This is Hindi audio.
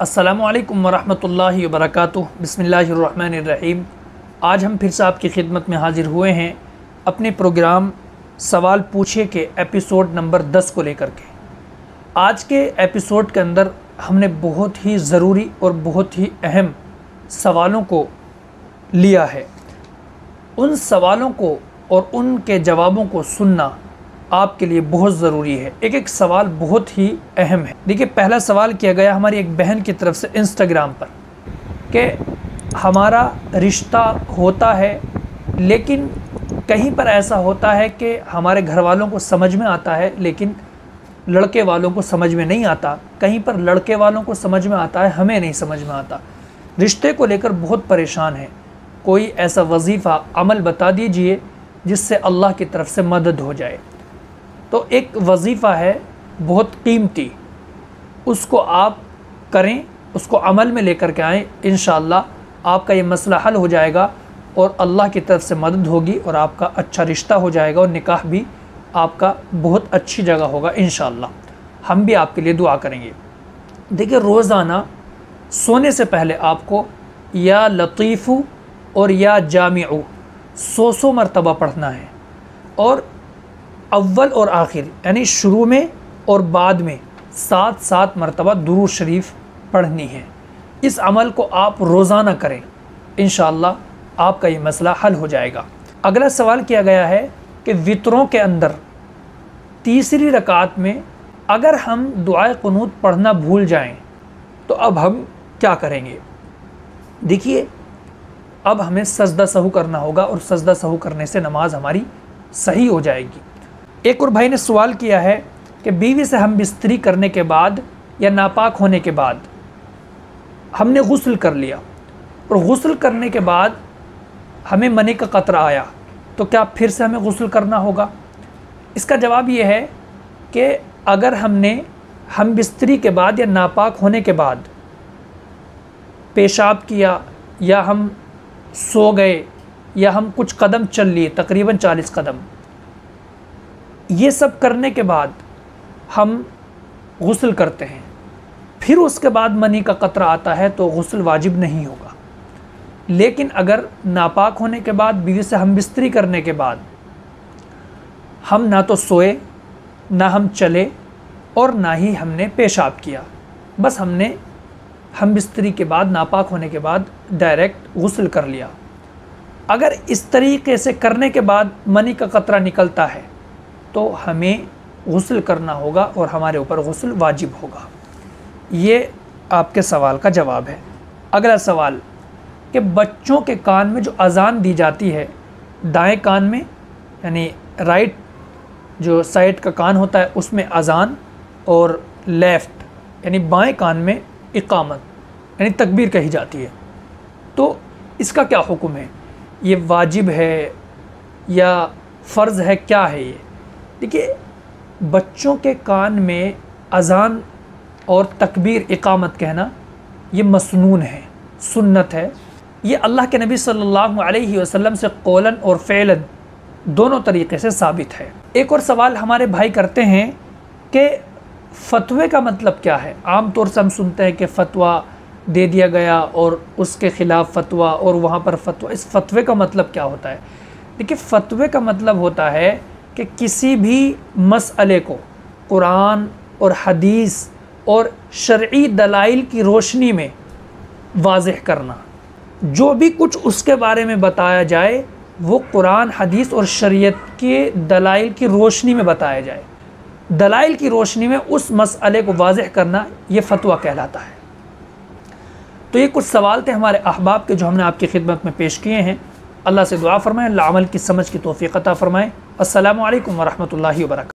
अस्सलामुअलैकुम वरहमतुल्लाहि वबरकातुहू। बिस्मिल्लाहिर्रहमानिर्रहीम। आज हम फिर से आपकी खिदमत में हाज़िर हुए हैं अपने प्रोग्राम सवाल पूछे के एपिसोड नंबर 10 को लेकर के। आज के एपिसोड के अंदर हमने बहुत ही ज़रूरी और बहुत ही अहम सवालों को लिया है। उन सवालों को और उनके जवाबों को सुनना आपके लिए बहुत ज़रूरी है। एक एक सवाल बहुत ही अहम है। देखिए, पहला सवाल किया गया हमारी एक बहन की तरफ से इंस्टाग्राम पर कि हमारा रिश्ता होता है, लेकिन कहीं पर ऐसा होता है कि हमारे घर वालों को समझ में आता है लेकिन लड़के वालों को समझ में नहीं आता। कहीं पर लड़के वालों को समझ में आता है, हमें नहीं समझ में आता। रिश्ते को लेकर बहुत परेशान है। कोई ऐसा वजीफ़ा अमल बता दीजिए जिससे अल्लाह की तरफ से मदद हो जाए। तो एक वजीफ़ा है बहुत कीमती, उसको आप करें, उसको अमल में लेकर के आएँ। इंशाअल्लाह आपका ये मसला हल हो जाएगा और अल्लाह की तरफ से मदद होगी और आपका अच्छा रिश्ता हो जाएगा और निकाह भी आपका बहुत अच्छी जगह होगा इंशाअल्लाह। हम भी आपके लिए दुआ करेंगे। देखिए, रोज़ाना सोने से पहले आपको या लतीफ़ु और या जामिउ 100 मरतबा पढ़ना है और अव्वल और आखिर यानी शुरू में और बाद में 7-7 मरतबा दुरूद शरीफ पढ़नी है। इस अमल को आप रोज़ाना करें, इंशाअल्लाह आपका ये मसला हल हो जाएगा। अगला सवाल किया गया है कि वितरों के अंदर तीसरी रकात में अगर हम दुआए क़ुनूत पढ़ना भूल जाएं तो अब हम क्या करेंगे। देखिए, अब हमें सजदा सहू करना होगा और सजदा सहू करने से नमाज हमारी सही हो जाएगी। एक और भाई ने सवाल किया है कि बीवी से हम बिस्तरी करने के बाद या नापाक होने के बाद हमने गुस्ल कर लिया और गुस्ल करने के बाद हमें मनी का कतरा आया, तो क्या फिर से हमें गुस्ल करना होगा। इसका जवाब ये है कि अगर हम बिस्तरी के बाद या नापाक होने के बाद पेशाब किया या हम सो गए या हम कुछ कदम चल लिए, तकरीबन 40 कदम, ये सब करने के बाद हम गुस्ल करते हैं, फिर उसके बाद मनी का कतरा आता है तो गुस्ल वाजिब नहीं होगा। लेकिन अगर नापाक होने के बाद बीवी से हम बिस्तरी करने के बाद हम ना तो सोए, ना हम चले और ना ही हमने पेशाब किया, बस हम बिस्तरी के बाद नापाक होने के बाद डायरेक्ट गुस्ल कर लिया, अगर इस तरीके से करने के बाद मनी का कतरा निकलता है तो हमें गुस्ल करना होगा और हमारे ऊपर गुस्ल वाजिब होगा। ये आपके सवाल का जवाब है। अगला सवाल कि बच्चों के कान में जो अज़ान दी जाती है, दाएं कान में यानी राइट जो साइड का कान होता है उसमें अज़ान और लेफ़्ट यानी बाएं कान में इक़ामत यानी तकबीर कही जाती है, तो इसका क्या हुक्म है। ये वाजिब है या फ़र्ज़ है, क्या है ये। देखिए, बच्चों के कान में अज़ान और तकबीर इक़ामत कहना ये मसनून है, सुन्नत है। ये अल्लाह के नबी सल्लल्लाहु अलैहि वसल्लम से कौलन और फ़ेलन दोनों तरीक़े से साबित है। एक और सवाल हमारे भाई करते हैं कि फ़तवे का मतलब क्या है। आम तौर से हम सुनते हैं कि फ़तवा दे दिया गया और उसके ख़िलाफ़ फ़तवा और वहाँ पर फ़तवा। इस फ़तवे का मतलब क्या होता है। देखिए, फ़तवे का मतलब होता है कि किसी भी मसअले को कुरान और हदीस और शरई दलाइल की रोशनी में वाज़ेह करना। जो भी कुछ उसके बारे में बताया जाए वो कुरान, हदीस और शरीयत के दलाइल की रोशनी में बताया जाए। दलाइल की रोशनी में उस मसअले को वाज़ेह करना ये फ़तवा कहलाता है। तो ये कुछ सवाल थे हमारे अहबाब के जो हमने आपकी खिदमत में पेश किए हैं। अल्लाह से दुआ फ़रमाएं, अल्लाह अमल की समझ की तौफ़ीक़ अता फ़रमाएं। अस्सलामु अलैकुम वरहमतुल्लाहि वबरकातुहू।